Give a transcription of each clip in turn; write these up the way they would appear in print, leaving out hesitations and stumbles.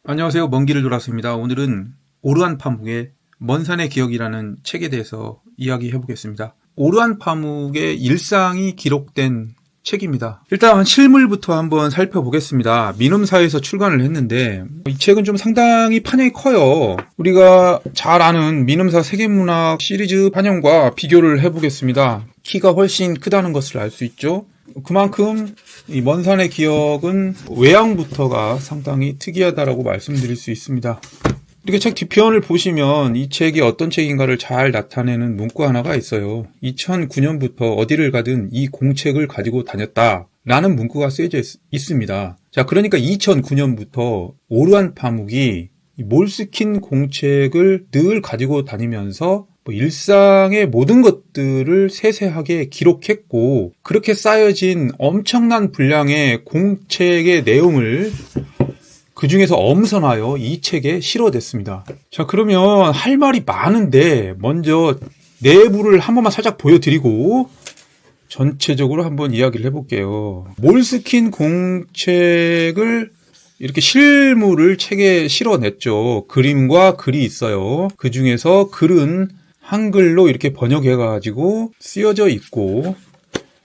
안녕하세요. 먼 길을 돌았습니다. 오늘은 오르한 파묵의 먼 산의 기억이라는 책에 대해서 이야기해 보겠습니다. 오르한 파묵의 일상이 기록된 책입니다. 일단 실물부터 한번 살펴보겠습니다. 민음사에서 출간을 했는데 이 책은 좀 상당히 판형이 커요. 우리가 잘 아는 민음사 세계문학 시리즈 판형과 비교를 해보겠습니다. 키가 훨씬 크다는 것을 알 수 있죠. 그만큼 이 먼 산의 기억은 외양부터가 상당히 특이하다라고 말씀드릴 수 있습니다. 이렇게 책 뒤편을 보시면 이 책이 어떤 책인가를 잘 나타내는 문구 하나가 있어요. 2009년부터 어디를 가든 이 공책을 가지고 다녔다 라는 문구가 쓰여져 있습니다. 자, 그러니까 2009년부터 오르한 파묵이 몰스킨 공책을 늘 가지고 다니면서 일상의 모든 것들을 세세하게 기록했고, 그렇게 쌓여진 엄청난 분량의 공책의 내용을 그 중에서 엄선하여 이 책에 실어댔습니다. 자, 그러면 할 말이 많은데 먼저 내부를 한 번만 살짝 보여드리고 전체적으로 한번 이야기를 해볼게요. 몰스킨 공책을 이렇게 실물을 책에 실어냈죠. 그림과 글이 있어요. 그 중에서 글은 한글로 이렇게 번역해가지고 쓰여져 있고,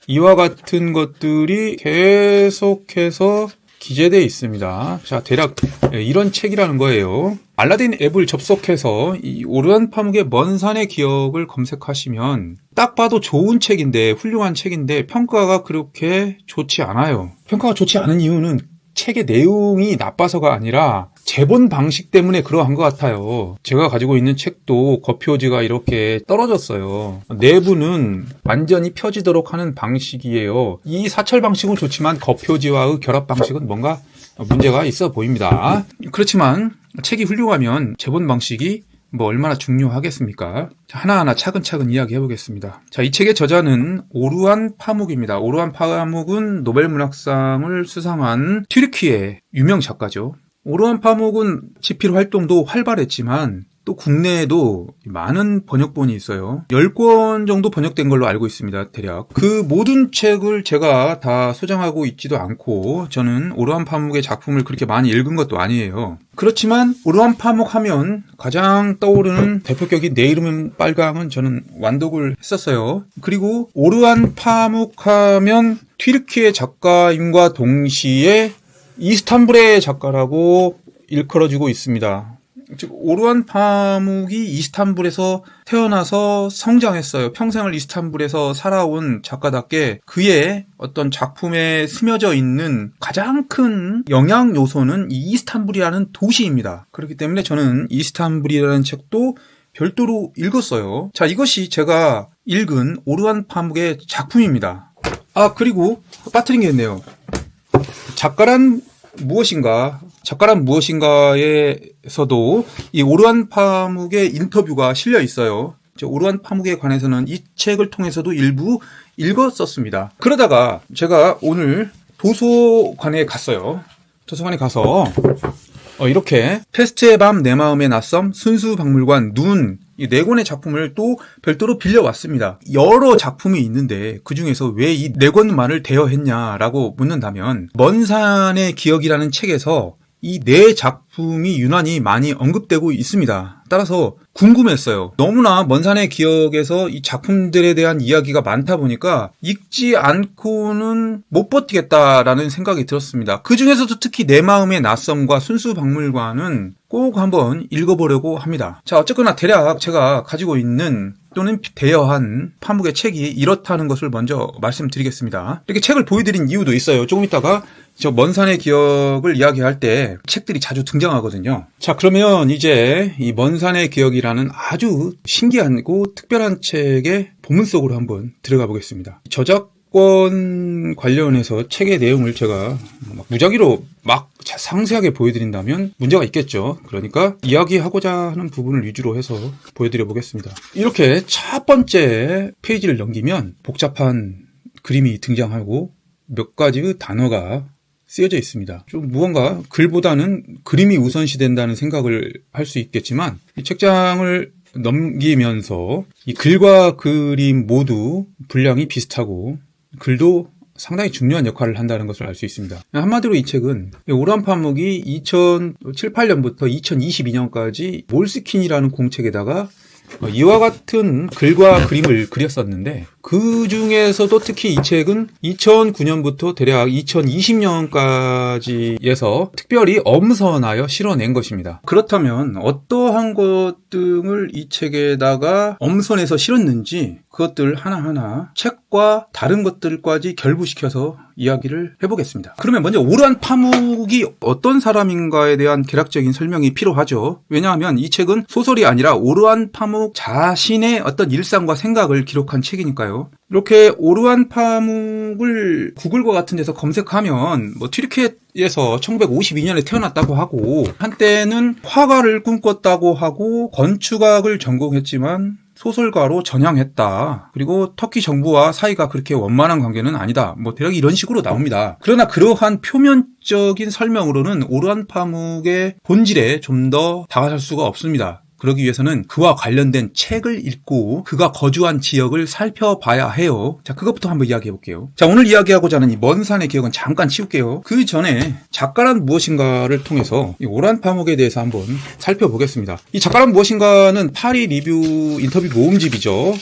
이와 같은 것들이 계속해서 기재되어 있습니다. 자, 대략 이런 책이라는 거예요. 알라딘 앱을 접속해서 이 오르한 파묵의 먼 산의 기억을 검색하시면 딱 봐도 좋은 책인데, 훌륭한 책인데 평가가 그렇게 좋지 않아요. 평가가 좋지 않은 이유는 책의 내용이 나빠서가 아니라 제본 방식 때문에 그러한 것 같아요. 제가 가지고 있는 책도 겉표지가 이렇게 떨어졌어요. 내부는 완전히 펴지도록 하는 방식이에요. 이 사철 방식은 좋지만 겉표지와의 결합 방식은 뭔가 문제가 있어 보입니다. 그렇지만 책이 훌륭하면 제본 방식이 얼마나 중요하겠습니까? 하나하나 차근차근 이야기해 보겠습니다. 자, 이 책의 저자는 오르한 파묵입니다. 오르한 파묵은 노벨문학상을 수상한 튀르키예 유명 작가죠. 오르한 파묵은 지필 활동도 활발했지만 또 국내에도 많은 번역본이 있어요. 10권 정도 번역된 걸로 알고 있습니다. 대략. 그 모든 책을 제가 다 소장하고 있지도 않고, 저는 오르한 파묵의 작품을 그렇게 많이 읽은 것도 아니에요. 그렇지만 오르한 파묵 하면 가장 떠오르는 대표격인 내 이름은 빨강은 저는 완독을 했었어요. 그리고 오르한 파묵 하면 튀르키예 작가임과 동시에 이스탄불의 작가라고 일컬어지고 있습니다. 즉, 오르한 파묵이 이스탄불에서 태어나서 성장했어요. 평생을 이스탄불에서 살아온 작가답게 그의 어떤 작품에 스며져 있는 가장 큰 영향 요소는 이 이스탄불이라는 도시입니다. 그렇기 때문에 저는 이스탄불이라는 책도 별도로 읽었어요. 자, 이것이 제가 읽은 오르한 파묵의 작품입니다. 아, 그리고 빠뜨린 게 있네요. 작가란 무엇인가에서도 이 오르한 파묵의 인터뷰가 실려 있어요. 오르한 파묵에 관해서는 이 책을 통해서도 일부 읽었었습니다. 그러다가 제가 오늘 도서관에 갔어요. 도서관에 가서 이렇게 페스트의 밤, 내 마음의 낯섦, 순수박물관, 눈, 이 4권의 작품을 또 별도로 빌려왔습니다. 여러 작품이 있는데 그 중에서 왜 이 4권만을 대여했냐라고 묻는다면, 먼 산의 기억이라는 책에서 이 4작품이 유난히 많이 언급되고 있습니다. 따라서 궁금했어요. 너무나 먼 산의 기억에서 이 작품들에 대한 이야기가 많다 보니까 읽지 않고는 못 버티겠다라는 생각이 들었습니다. 그 중에서도 특히 내 마음의 낯섦과 순수박물관은 꼭 한번 읽어보려고 합니다. 자, 어쨌거나 대략 제가 가지고 있는 또는 대여한 파묵의 책이 이렇다는 것을 먼저 말씀드리겠습니다. 이렇게 책을 보여드린 이유도 있어요. 조금 있다가 저 먼 산의 기억을 이야기할 때 책들이 자주 등장하거든요. 자, 그러면 이제 이 먼 산의 기억이라는 아주 신기하고 특별한 책의 본문 속으로 한번 들어가 보겠습니다. 저작권 관련해서 책의 내용을 제가 무작위로 막 상세하게 보여드린다면 문제가 있겠죠. 그러니까 이야기하고자 하는 부분을 위주로 해서 보여드려 보겠습니다. 이렇게 첫 번째 페이지를 넘기면 복잡한 그림이 등장하고 몇 가지의 단어가 쓰여져 있습니다. 좀 무언가 글보다는 그림이 우선시된다는 생각을 할 수 있겠지만, 이 책장을 넘기면서 이 글과 그림 모두 분량이 비슷하고 글도 상당히 중요한 역할을 한다는 것을 알 수 있습니다. 한마디로 이 책은 오르한 파묵이 2007, 8년부터 2022년까지 몰스킨이라는 공책에다가 이와 같은 글과 그림을 그렸었는데 그 중에서도 특히 이 책은 2009년부터 대략 2020년까지에서 특별히 엄선하여 실어낸 것입니다. 그렇다면 어떠한 것 등을 이 책에다가 엄선해서 실었는지 그것들 하나하나 책과 다른 것들까지 결부시켜서 이야기를 해보겠습니다. 그러면 먼저 오르한 파묵이 어떤 사람인가에 대한 개략적인 설명이 필요하죠. 왜냐하면 이 책은 소설이 아니라 오르한 파묵 자신의 어떤 일상과 생각을 기록한 책이니까요. 이렇게 오르한 파묵을 구글과 같은 데서 검색하면 튀르키예에서 1952년에 태어났다고 하고 한때는 화가를 꿈꿨다고 하고 건축학을 전공했지만 소설가로 전향했다. 그리고 터키 정부와 사이가 그렇게 원만한 관계는 아니다. 대략 이런 식으로 나옵니다. 그러나 그러한 표면적인 설명으로는 오르한 파묵의 본질에 좀 더 다가설 수가 없습니다. 그러기 위해서는 그와 관련된 책을 읽고 그가 거주한 지역을 살펴봐야 해요. 자, 그것부터 한번 이야기해 볼게요. 자, 오늘 이야기하고자 하는 이 먼 산의 기억은 잠깐 치울게요. 그 전에 작가란 무엇인가를 통해서 이 오르한 파묵에 대해서 한번 살펴보겠습니다. 이 작가란 무엇인가는 파리 리뷰 인터뷰 모음집이죠.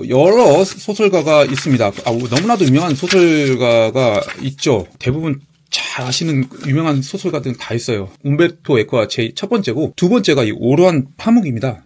여러 소설가가 있습니다. 너무나도 유명한 소설가가 있죠. 대부분 잘 아시는 유명한 소설가들은 다 있어요. 움베르토 에코가 제 첫 번째고 두 번째가 이 오르한 파묵입니다.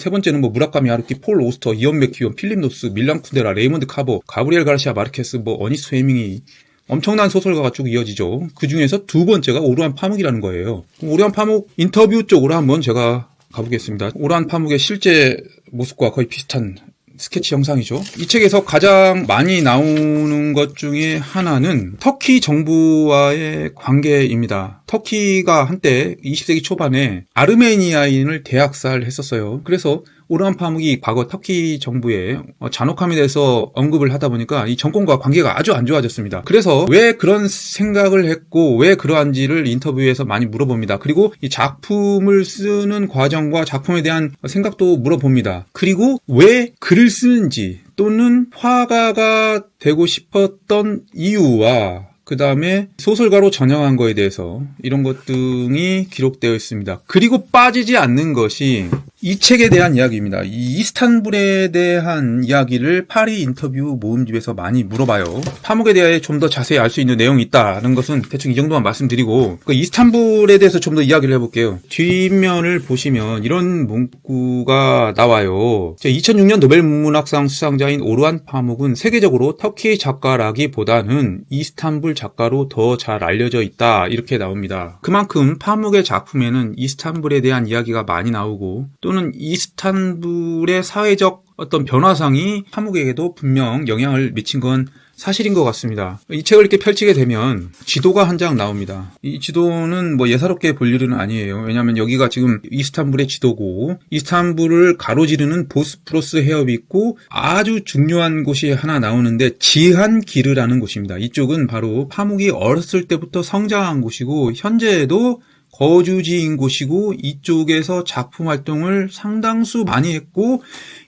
세 번째는 무라카미 하루키, 폴 오스터, 이언 맥퀴온, 필립 노스, 밀란 쿤데라, 레이몬드 카보, 가브리엘 가르시아 마르케스, 어니스트 헤밍이 엄청난 소설가가 쭉 이어지죠. 그 중에서 두 번째가 오르한 파묵이라는 거예요. 오르한 파묵 인터뷰 쪽으로 한번 제가 가보겠습니다. 오르한 파묵의 실제 모습과 거의 비슷한 스케치 영상이죠. 이 책에서 가장 많이 나오는 것 중에 하나는 터키 정부와의 관계입니다. 터키가 한때 20세기 초반에 아르메니아인을 대학살했었어요. 그래서 오르한 파묵이 과거 터키 정부의 잔혹함에 대해서 언급을 하다 보니까 이 정권과 관계가 아주 안 좋아졌습니다. 그래서 왜 그런 생각을 했고 왜 그러한지를 인터뷰에서 많이 물어봅니다. 그리고 이 작품을 쓰는 과정과 작품에 대한 생각도 물어봅니다. 그리고 왜 글을 쓰는지 또는 화가가 되고 싶었던 이유와 그 다음에 소설가로 전향한 거에 대해서 이런 것 등이 기록되어 있습니다. 그리고 빠지지 않는 것이 이 책에 대한 이야기입니다. 이 이스탄불에 대한 이야기를 파리 인터뷰 모음집에서 많이 물어봐요. 파묵에 대해 좀 더 자세히 알 수 있는 내용이 있다는 것은 대충 이 정도만 말씀드리고 이스탄불에 대해서 좀 더 이야기를 해볼게요. 뒷면을 보시면 이런 문구가 나와요. 2006년 노벨 문학상 수상자인 오르한 파묵은 세계적으로 터키 작가라기보다는 이스탄불 작가로 더 잘 알려져 있다. 이렇게 나옵니다. 그만큼 파묵의 작품에는 이스탄불에 대한 이야기가 많이 나오고 또는 이스탄불의 사회적 어떤 변화상이 파묵에게도 분명 영향을 미친 건 사실인 것 같습니다. 이 책을 이렇게 펼치게 되면 지도가 한 장 나옵니다. 이 지도는 예사롭게 볼 일은 아니에요. 왜냐하면 여기가 지금 이스탄불의 지도고 이스탄불을 가로지르는 보스포러스 해협이 있고 아주 중요한 곳이 하나 나오는데 지한기르라는 곳입니다. 이쪽은 바로 파묵이 어렸을 때부터 성장한 곳이고 현재에도 거주지인 곳이고 이쪽에서 작품 활동을 상당수 많이 했고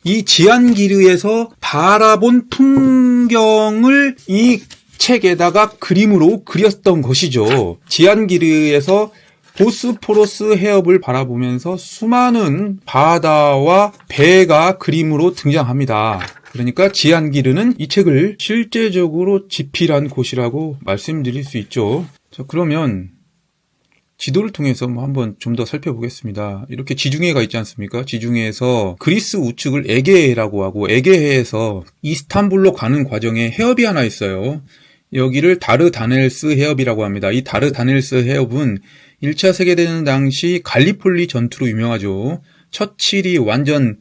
이 지한기르에서 바라본 풍경을 이 책에다가 그림으로 그렸던 것이죠. 지한기르에서 보스포러스 해협을 바라보면서 수많은 바다와 배가 그림으로 등장합니다. 그러니까 지한기르는 이 책을 실제적으로 집필한 곳이라고 말씀드릴 수 있죠. 자, 그러면 지도를 통해서 한번 좀 더 살펴보겠습니다. 이렇게 지중해가 있지 않습니까? 지중해에서 그리스 우측을 에게해라고 하고 에게해에서 이스탄불로 가는 과정에 해협이 하나 있어요. 여기를 다르다넬스 해협이라고 합니다. 이 다르다넬스 해협은 1차 세계대전 당시 갈리폴리 전투로 유명하죠. 처칠이 완전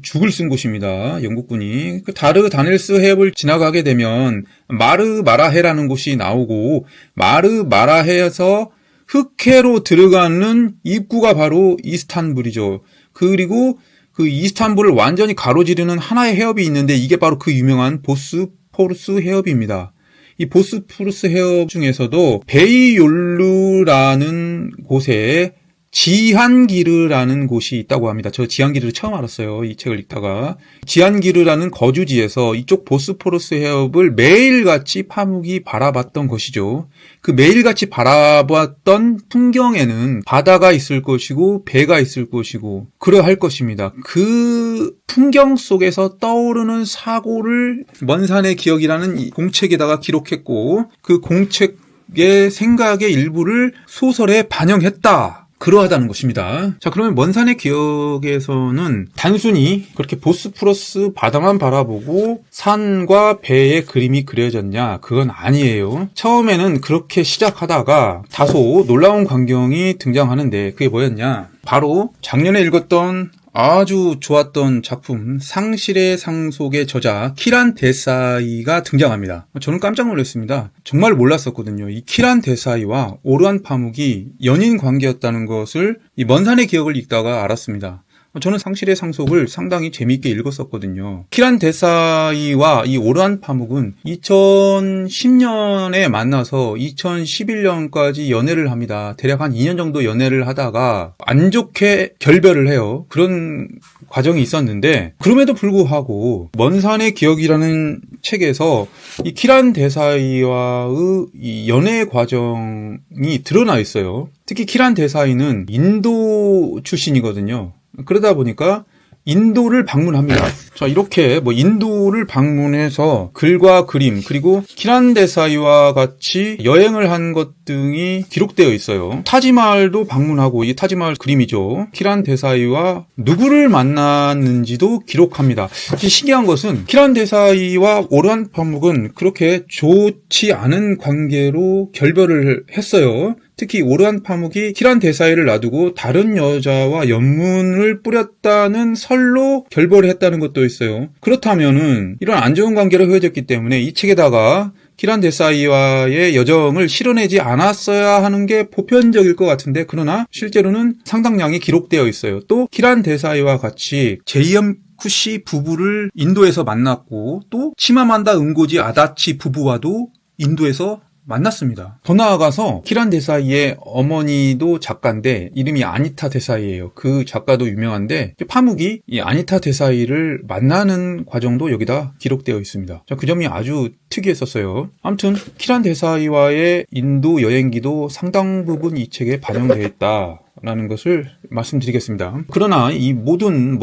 죽을 쓴 곳입니다. 영국군이. 그 다르다넬스 해협을 지나가게 되면 마르마라해라는 곳이 나오고 마르마라해에서 흑해로 들어가는 입구가 바로 이스탄불이죠. 그리고 그 이스탄불을 완전히 가로지르는 하나의 해협이 있는데 이게 바로 그 유명한 보스포러스 해협입니다. 이 보스포러스 해협 중에서도 베이욜루라는 곳에 지한기르라는 곳이 있다고 합니다. 저 지한기르를 처음 알았어요. 이 책을 읽다가. 지한기르라는 거주지에서 이쪽 보스포러스 해협을 매일같이 파묵이 바라봤던 것이죠. 그 매일같이 바라봤던 풍경에는 바다가 있을 것이고 배가 있을 것이고 그러할 것입니다. 그 풍경 속에서 떠오르는 사고를 먼산의 기억이라는 이 공책에다가 기록했고 그 공책의 생각의 일부를 소설에 반영했다. 그러하다는 것입니다. 자, 그러면 먼산의 기억에서는 단순히 그렇게 보스포러스 바다만 바라보고 산과 배의 그림이 그려졌냐? 그건 아니에요. 처음에는 그렇게 시작하다가 다소 놀라운 광경이 등장하는데 그게 뭐였냐? 바로 작년에 읽었던 아주 좋았던 작품 상실의 상속의 저자 키란 데사이가 등장합니다. 저는 깜짝 놀랐습니다. 정말 몰랐었거든요. 이 키란 데사이와 오르안 파묵이 연인 관계였다는 것을 이 먼산의 기억을 읽다가 알았습니다. 저는 상실의 상속을 상당히 재미있게 읽었었거든요. 키란 데사이와 이 오르안 파묵은 2010년에 만나서 2011년까지 연애를 합니다. 대략 한 2년 정도 연애를 하다가 안 좋게 결별을 해요. 그런 과정이 있었는데 그럼에도 불구하고 먼산의 기억이라는 책에서 이 키란 데사이와의 이 연애 과정이 드러나 있어요. 특히 키란 데사이는 인도 출신이거든요. 그러다 보니까 인도를 방문합니다. 자, 이렇게 인도를 방문해서 글과 그림 그리고 키란 데사이와 같이 여행을 한 것 등이 기록되어 있어요. 타지마할도 방문하고 이 타지마할 그림이죠. 키란 데사이와 누구를 만났는지도 기록합니다. 신기한 것은 키란 데사이와 오르안 파묵은 그렇게 좋지 않은 관계로 결별을 했어요. 특히 오르안 파묵이 키란 데사이를 놔두고 다른 여자와 연문을 뿌렸다는 설로 결별을 했다는 것도 있어요. 그렇다면은 이런 안 좋은 관계로 헤어졌기 때문에 이 책에다가 키란 데사이와의 여정을 실어내지 않았어야 하는 게 보편적일 것 같은데 그러나 실제로는 상당량이 기록되어 있어요. 또 키란 데사이와 같이 제이엄 쿠시 부부를 인도에서 만났고 또 치마만다 응고지 아다치 부부와도 인도에서 만났습니다. 더 나아가서 키란 데사이의 어머니도 작가인데 이름이 아니타 데사이예요. 그 작가도 유명한데 파묵이 이 아니타 데사이를 만나는 과정도 여기다 기록되어 있습니다. 자, 그 점이 아주 특이했었어요. 아무튼 키란 데사이와의 인도 여행기도 상당 부분 이 책에 반영되어 있다. 라는 것을 말씀드리겠습니다. 그러나 이 모든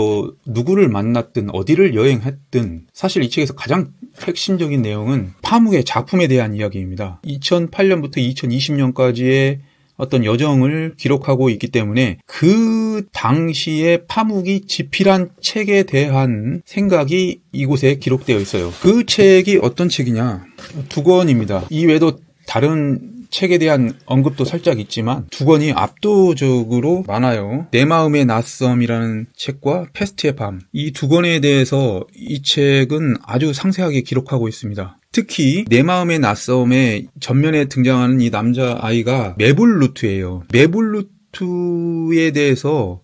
누구를 만났든 어디를 여행했든 사실 이 책에서 가장 핵심적인 내용은 파묵의 작품에 대한 이야기입니다. 2008년부터 2020년까지의 어떤 여정을 기록하고 있기 때문에 그 당시에 파묵이 집필한 책에 대한 생각이 이곳에 기록되어 있어요. 그 책이 어떤 책이냐? 두 권입니다. 이외에도 다른 책에 대한 언급도 살짝 있지만 두 권이 압도적으로 많아요. 내 마음의 낯섦이라는 책과 페스트의 밤. 이 두 권에 대해서 이 책은 아주 상세하게 기록하고 있습니다. 특히 내 마음의 낯섦의 전면에 등장하는 이 남자아이가 메불루트예요. 메불루트에 대해서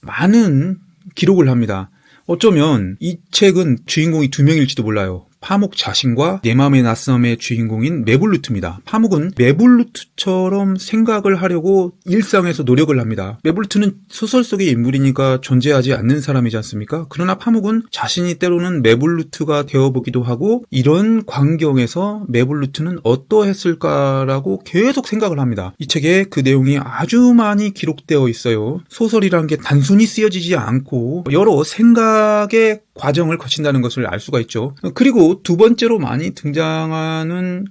많은 기록을 합니다. 어쩌면 이 책은 주인공이 두 명일지도 몰라요. 파묵 자신과 내 마음의 낯섦의 주인공인 메불루트입니다. 파묵은 메불루트처럼 생각을 하려고 일상에서 노력을 합니다. 메불루트는 소설 속의 인물이니까 존재하지 않는 사람이지 않습니까? 그러나 파묵은 자신이 때로는 메불루트가 되어보기도 하고 이런 광경에서 메불루트는 어떠했을까라고 계속 생각을 합니다. 이 책에 그 내용이 아주 많이 기록되어 있어요. 소설이라는 게 단순히 쓰여지지 않고 여러 생각의 과정을 거친다는 것을 알 수가 있죠. 그리고 두 번째로 많이 등장하는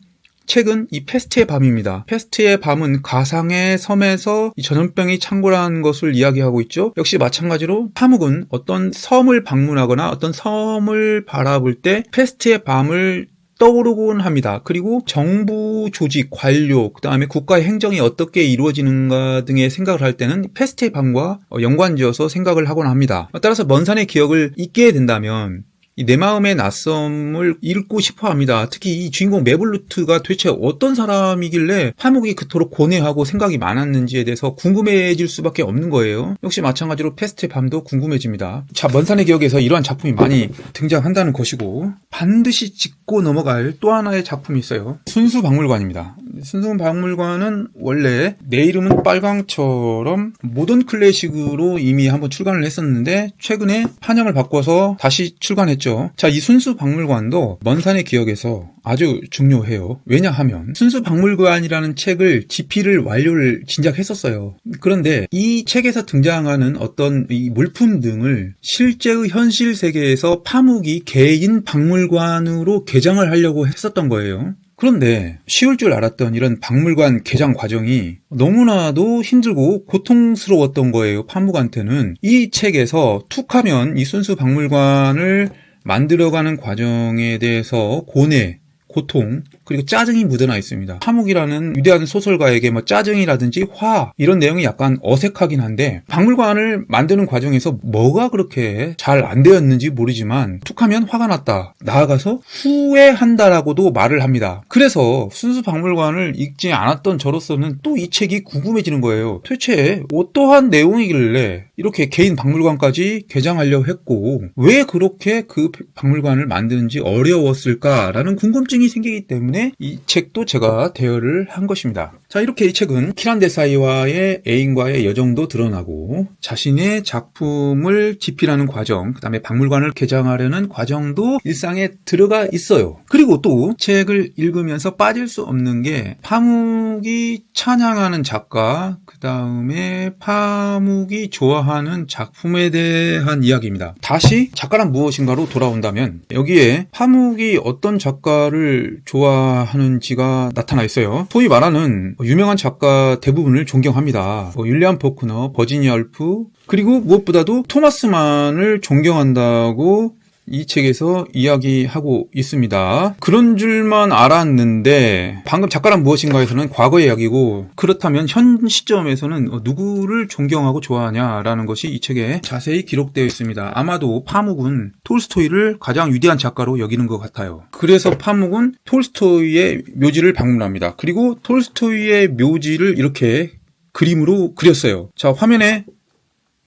책은 이 페스트의 밤입니다. 페스트의 밤은 가상의 섬에서 이 전염병이 창궐한 것을 이야기하고 있죠. 역시 마찬가지로 파묵은 어떤 섬을 방문하거나 어떤 섬을 바라볼 때 페스트의 밤을 떠오르곤 합니다. 그리고 정부 조직, 관료, 그 다음에 국가의 행정이 어떻게 이루어지는가 등의 생각을 할 때는 페스트의 밤과 연관지어서 생각을 하곤 합니다. 따라서 먼산의 기억을 읽게 된다면 이 내 마음의 낯섦을 읽고 싶어 합니다. 특히 이 주인공 메블루트가 도대체 어떤 사람이길래 파묵이 그토록 고뇌하고 생각이 많았는지에 대해서 궁금해질 수밖에 없는 거예요. 역시 마찬가지로 페스트의 밤도 궁금해집니다. 자, 먼산의 기억에서 이러한 작품이 많이 등장한다는 것이고, 반드시 짚고 넘어갈 또 하나의 작품이 있어요. 순수박물관입니다. 순수박물관은 원래 내 이름은 빨강처럼 모던 클래식으로 이미 한번 출간을 했었는데 최근에 판형을 바꿔서 다시 출간했죠. 자, 이 순수박물관도 먼산의 기억에서 아주 중요해요. 왜냐하면 순수박물관이라는 책을 집필을 완료를 진작 했었어요. 그런데 이 책에서 등장하는 어떤 이 물품 등을 실제의 현실 세계에서 파묵이 개인 박물관으로 개장을 하려고 했었던 거예요. 그런데 쉬울 줄 알았던 이런 박물관 개장 과정이 너무나도 힘들고 고통스러웠던 거예요. 파묵한테는. 이 책에서 툭하면 이 순수박물관을 만들어가는 과정에 대해서 고뇌, 고통, 그리고 짜증이 묻어나 있습니다. 파묵이라는 위대한 소설가에게 짜증이라든지 화 이런 내용이 약간 어색하긴 한데 박물관을 만드는 과정에서 뭐가 그렇게 잘 안 되었는지 모르지만 툭하면 화가 났다. 나아가서 후회한다라고도 말을 합니다. 그래서 순수박물관을 읽지 않았던 저로서는 또 이 책이 궁금해지는 거예요. 도대체 어떠한 내용이길래 이렇게 개인 박물관까지 개장하려고 했고 왜 그렇게 그 박물관을 만드는지 어려웠을까라는 궁금증이 생기기 때문에 이 책도 제가 대여를 한 것입니다. 자, 이렇게 이 책은 키란 데사이와의 애인과의 여정도 드러나고 자신의 작품을 집필하는 과정, 그 다음에 박물관을 개장하려는 과정도 일상에 들어가 있어요. 그리고 또 책을 읽으면서 빠질 수 없는 게 파묵이 찬양하는 작가, 그 다음에 파묵이 좋아하는 작품에 대한 이야기입니다. 다시 작가란 무엇인가로 돌아온다면 여기에 파묵이 어떤 작가를 좋아하는지가 나타나 있어요. 소위 말하는 유명한 작가 대부분을 존경합니다. 윌리엄 포크너, 버지니아 울프, 그리고 무엇보다도 토마스 만을 존경한다고 이 책에서 이야기하고 있습니다. 그런 줄만 알았는데 방금 작가란 무엇인가에서는 과거의 이야기고 그렇다면 현 시점에서는 누구를 존경하고 좋아하냐라는 것이 이 책에 자세히 기록되어 있습니다. 아마도 파묵은 톨스토이를 가장 위대한 작가로 여기는 것 같아요. 그래서 파묵은 톨스토이의 묘지를 방문합니다. 그리고 톨스토이의 묘지를 이렇게 그림으로 그렸어요. 자, 화면에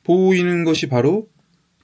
보이는 것이 바로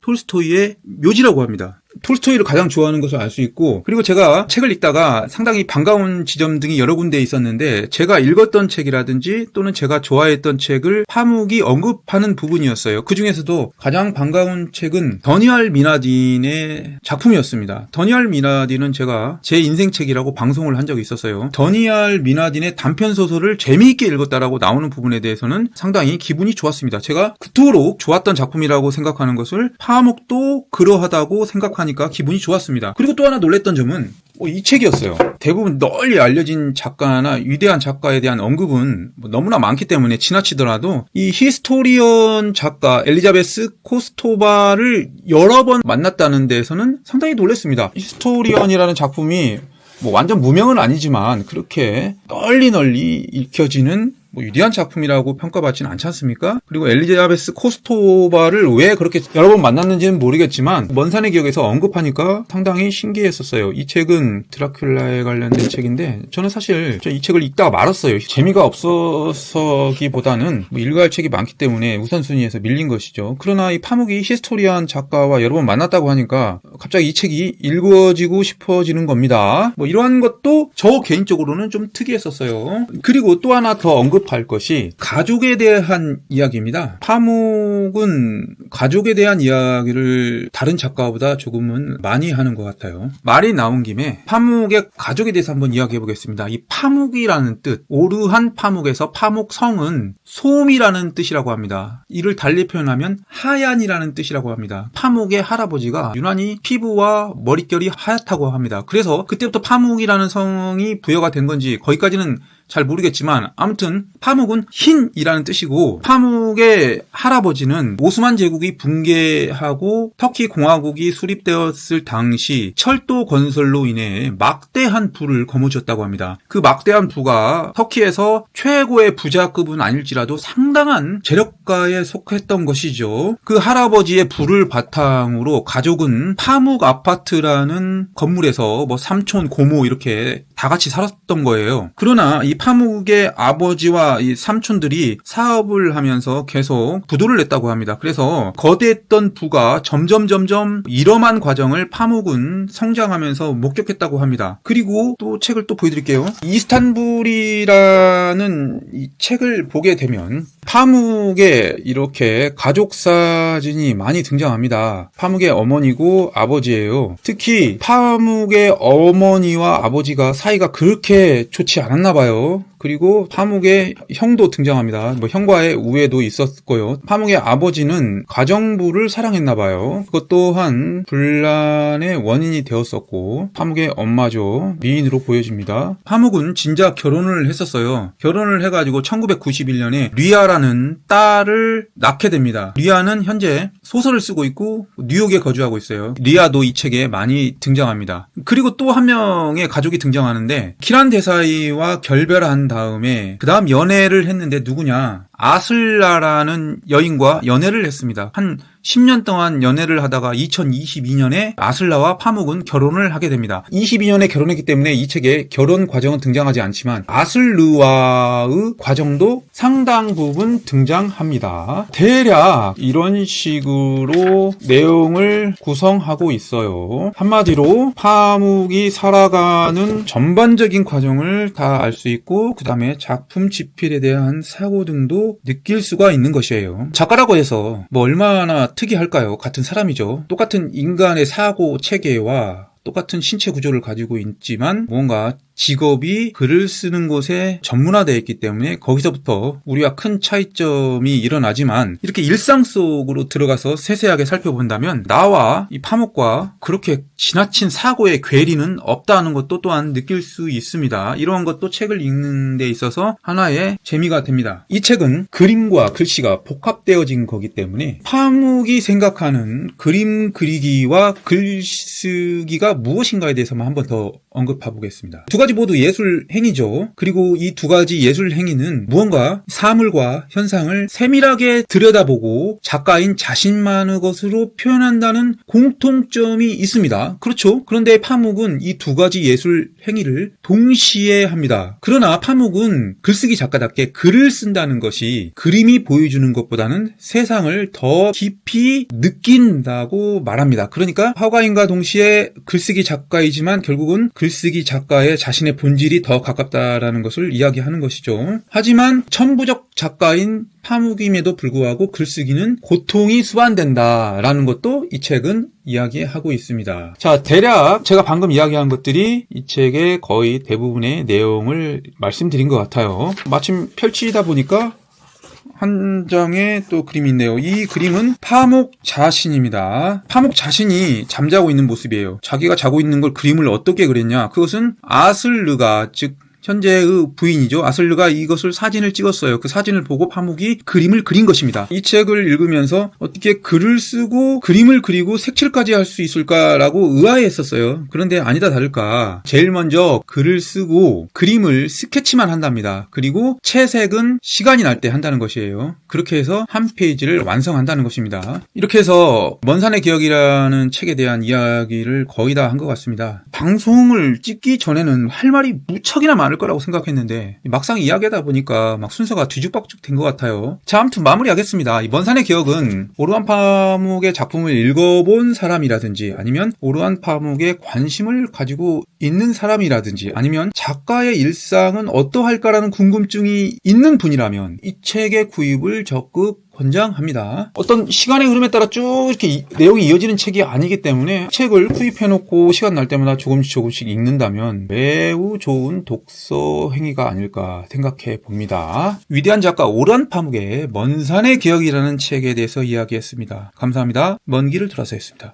톨스토이의 묘지라고 합니다. 톨스토이를 가장 좋아하는 것을 알 수 있고, 그리고 제가 책을 읽다가 상당히 반가운 지점 등이 여러 군데 있었는데 제가 읽었던 책이라든지 또는 제가 좋아했던 책을 파묵이 언급하는 부분이었어요. 그 중에서도 가장 반가운 책은 더니알 미나딘의 작품이었습니다. 더니알 미나딘은 제가 제 인생 책이라고 방송을 한 적이 있었어요. 더니알 미나딘의 단편 소설을 재미있게 읽었다라고 나오는 부분에 대해서는 상당히 기분이 좋았습니다. 제가 그토록 좋았던 작품이라고 생각하는 것을 파묵도 그러하다고 생각하니까 기분이 좋았습니다. 그리고 또 하나 놀랬던 점은 이 책이었어요. 대부분 널리 알려진 작가나 위대한 작가에 대한 언급은 너무나 많기 때문에 지나치더라도 이 히스토리언 작가 엘리자베스 코스토바를 여러 번 만났다는 데에서는 상당히 놀랐습니다. 히스토리언이라는 작품이 완전 무명은 아니지만 그렇게 널리 읽혀지는 위대한 작품이라고 평가받지는 않지 않습니까? 그리고 엘리자베스 코스토바를 왜 그렇게 여러 번 만났는지는 모르겠지만 먼산의 기억에서 언급하니까 상당히 신기했었어요. 이 책은 드라큘라에 관련된 책인데 저는 사실 이 책을 읽다가 말았어요. 재미가 없어서기보다는 읽어야 할 책이 많기 때문에 우선순위에서 밀린 것이죠. 그러나 이 파묵이 히스토리안 작가와 여러 번 만났다고 하니까 갑자기 이 책이 읽어지고 싶어지는 겁니다. 이러한 것도 저 개인적으로는 좀 특이했었어요. 그리고 또 하나 더 언급할 것이 가족에 대한 이야기입니다. 파묵은 가족에 대한 이야기를 다른 작가보다 조금은 많이 하는 것 같아요. 말이 나온 김에 파묵의 가족에 대해서 한번 이야기해 보겠습니다. 이 파묵이라는 뜻, 오르한 파묵에서 파묵성은 솜이라는 뜻이라고 합니다. 이를 달리 표현하면 하얀이라는 뜻이라고 합니다. 파묵의 할아버지가 유난히 피부와 머릿결이 하얗다고 합니다. 그래서 그때부터 파묵이라는 성이 부여가 된 건지 거기까지는 잘 모르겠지만 아무튼 파묵은 흰이라는 뜻이고 파묵의 할아버지는 오스만 제국이 붕괴하고 터키 공화국이 수립되었을 당시 철도 건설로 인해 막대한 부를 거머쥐었다고 합니다. 그 막대한 부가 터키에서 최고의 부자급은 아닐지라도 상당한 재력가에 속했던 것이죠. 그 할아버지의 부를 바탕으로 가족은 파묵 아파트라는 건물에서 뭐 삼촌, 고모 이렇게 다 같이 살았던 거예요. 그러나 이 파묵의 아버지와 이 삼촌들이 사업을 하면서 계속 부도를 냈다고 합니다. 그래서 거대했던 부가 점점 일엄한 과정을 파묵은 성장하면서 목격했다고 합니다. 그리고 또 책을 또 보여드릴게요. 이스탄불이라는 이 책을 보게 되면 파묵의 이렇게 가족 사진이 많이 등장합니다. 파묵의 어머니고 아버지예요. 특히 파묵의 어머니와 아버지가 사이가 그렇게 좋지 않았나 봐요. 그리고 파묵의 형도 등장합니다. 뭐 형과의 우애도 있었고요. 파묵의 아버지는 가정부를 사랑했나 봐요. 그것 또한 분란의 원인이 되었었고 파묵의 엄마죠. 미인으로 보여집니다. 파묵은 진작 결혼을 했었어요. 결혼을 해가지고 1991년에 리아라는 딸을 낳게 됩니다. 리아는 현재 소설을 쓰고 있고 뉴욕에 거주하고 있어요. 리아도 이 책에 많이 등장합니다. 그리고 또 한 명의 가족이 등장하는데 키란 데사이와 결별한 다음에 그 다음 연애를 했는데 누구냐? 아슬라라는 여인과 연애를 했습니다. 한 10년 동안 연애를 하다가 2022년에 아슬라와 파묵은 결혼을 하게 됩니다. 22년에 결혼했기 때문에 이 책에 결혼 과정은 등장하지 않지만 아슬르와의 과정도 상당 부분 등장합니다. 대략 이런 식으로 내용을 구성하고 있어요. 한마디로 파묵이 살아가는 전반적인 과정을 다 알 수 있고 그 다음에 작품 집필에 대한 사고 등도 느낄 수가 있는 것이에요. 작가라고 해서 뭐 얼마나 특이할까요? 같은 사람이죠. 똑같은 인간의 사고 체계와 똑같은 신체 구조를 가지고 있지만 뭔가 직업이 글을 쓰는 곳에 전문화되어 있기 때문에 거기서부터 우리와 큰 차이점이 일어나지만 이렇게 일상 속으로 들어가서 세세하게 살펴본다면 나와 이 파묵과 그렇게 지나친 사고의 괴리는 없다는 것도 또한 느낄 수 있습니다. 이런 것도 책을 읽는 데 있어서 하나의 재미가 됩니다. 이 책은 그림과 글씨가 복합되어진 거기 때문에 파묵이 생각하는 그림 그리기와 글쓰기가 무엇인가에 대해서만 한 번 더 언급해 보겠습니다. 두 가지 모두 예술 행위죠. 그리고 이 두 가지 예술 행위는 무언가 사물과 현상을 세밀하게 들여다보고 작가인 자신만의 것으로 표현한다는 공통점이 있습니다. 그렇죠. 그런데 파묵은 이 두 가지 예술 행위를 동시에 합니다. 그러나 파묵은 글쓰기 작가답게 글을 쓴다는 것이 그림이 보여주는 것보다는 세상을 더 깊이 느낀다고 말합니다. 그러니까 화가인과 동시에 글쓰기 작가이지만 결국은 글쓰기 작가의 자신의 본질이 더 가깝다라는 것을 이야기하는 것이죠. 하지만 천부적 작가인 파묵임에도 불구하고 글쓰기는 고통이 수반된다라는 것도 이 책은 이야기하고 있습니다. 자, 대략 제가 방금 이야기한 것들이 이 책의 거의 대부분의 내용을 말씀드린 것 같아요. 마침 펼치다 보니까 한 장의 또 그림이 있네요. 이 그림은 파묵 자신입니다. 파묵 자신이 잠자고 있는 모습이에요. 자기가 자고 있는 걸 그림을 어떻게 그렸냐? 그것은 아슬르가, 즉 현재의 부인이죠. 아슬르가 이것을 사진을 찍었어요. 그 사진을 보고 파묵이 그림을 그린 것입니다. 이 책을 읽으면서 어떻게 글을 쓰고 그림을 그리고 색칠까지 할 수 있을까라고 의아해했었어요. 그런데 아니다 다를까. 제일 먼저 글을 쓰고 그림을 스케치만 한답니다. 그리고 채색은 시간이 날 때 한다는 것이에요. 그렇게 해서 한 페이지를 완성한다는 것입니다. 이렇게 해서 먼산의 기억이라는 책에 대한 이야기를 거의 다 한 것 같습니다. 방송을 찍기 전에는 할 말이 무척이나 많을 거라고 생각했는데 막상 이야기하다 보니까 막 순서가 뒤죽박죽 된 것 같아요. 자, 아무튼 마무리하겠습니다. 이 먼산의 기억은 오르완 파묵의 작품을 읽어본 사람이라든지 아니면 오르완 파묵에 관심을 가지고 있는 사람이라든지 아니면 작가의 일상은 어떠할까라는 궁금증이 있는 분이라면 이 책의 구입을 적극 권장합니다. 어떤 시간의 흐름에 따라 쭉 이렇게 내용이 이어지는 책이 아니기 때문에 책을 구입해놓고 시간 날 때마다 조금씩 읽는다면 매우 좋은 독서 행위가 아닐까 생각해 봅니다. 위대한 작가 오르완 파묵의 먼산의 기억이라는 책에 대해서 이야기했습니다. 감사합니다. 먼 길을 돌아서 했습니다.